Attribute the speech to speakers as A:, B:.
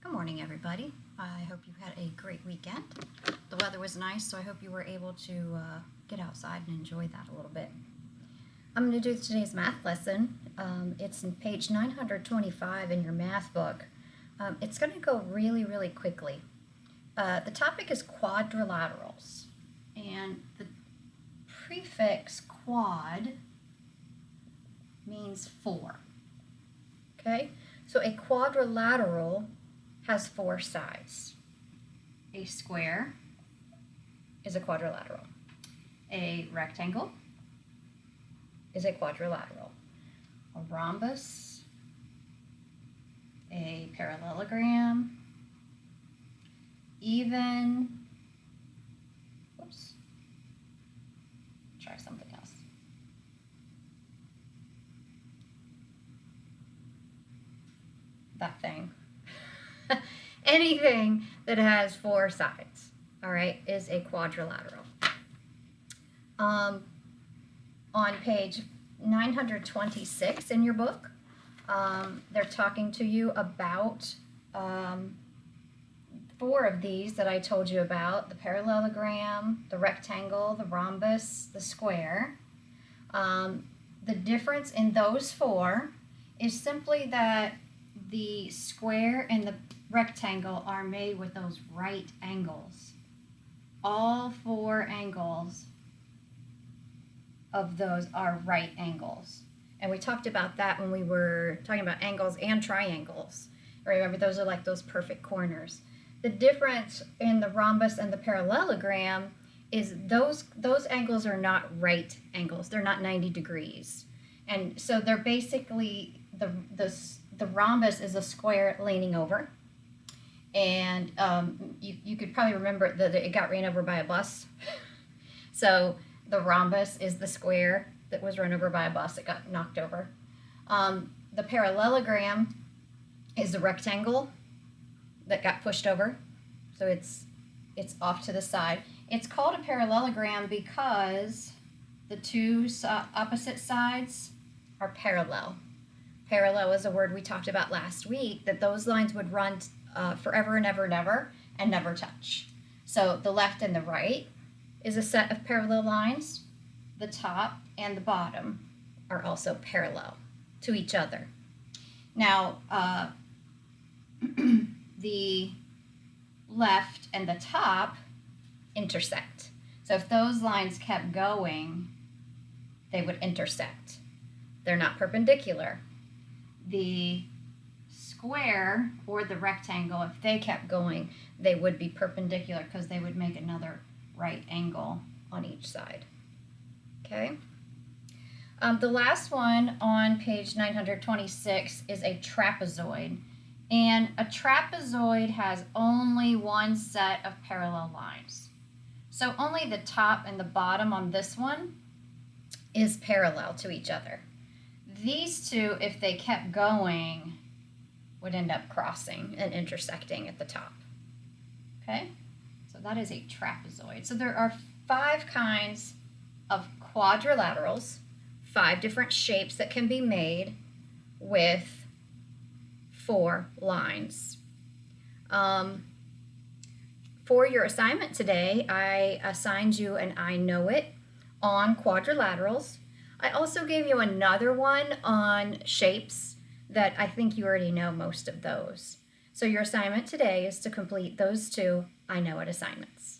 A: Good morning, everybody. I hope you had a great weekend. The weather was nice, so I hope you were able to get outside and enjoy that a little bit. I'm going to do today's math lesson. It's in page 925 in your math book. It's going to go really, really quickly. The topic is quadrilaterals, and the prefix quad means four. Okay, so a quadrilateral has four sides. A square is a quadrilateral. A rectangle is a quadrilateral. A rhombus, a parallelogram, try something else. That thing. Anything that has four sides, all right, is a quadrilateral. On page 926 in your book, they're talking to you about four of these that I told you about: the parallelogram, the rectangle, the rhombus, the square. The difference in those four is simply that the square and the rectangle are made with those right angles. All four angles of those are right angles. And we talked about that when we were talking about angles and triangles. Remember, those are like those perfect corners. The difference in the rhombus and the parallelogram is those angles are not right angles. They're not 90 degrees. And so they're basically, the rhombus is a square leaning over. And you could probably remember that it got ran over by a bus. So the rhombus is the square that was run over by a bus. It got knocked over. The parallelogram is the rectangle that got pushed over. So it's off to the side. It's called a parallelogram because the two opposite sides are parallel. Parallel is a word we talked about last week, that those lines would run forever and ever and ever and never touch. So the left and the right is a set of parallel lines. The top and the bottom are also parallel to each other. Now, the left and the top intersect. So if those lines kept going, they would intersect. They're not perpendicular. The square or the rectangle, if they kept going, they would be perpendicular because they would make another right angle on each side. Okay. The last one on page 926 is a trapezoid. And a trapezoid has only one set of parallel lines. So only the top and the bottom on this one is parallel to each other. These two, if they kept going, would end up crossing and intersecting at the top. Okay? So that is a trapezoid. So there are 5 kinds of quadrilaterals, 5 different shapes that can be made with 4 lines. For your assignment today, I assigned you an I know it on quadrilaterals. I also gave you another one on shapes that I think you already know most of those. So your assignment today is to complete those 2 I know it assignments.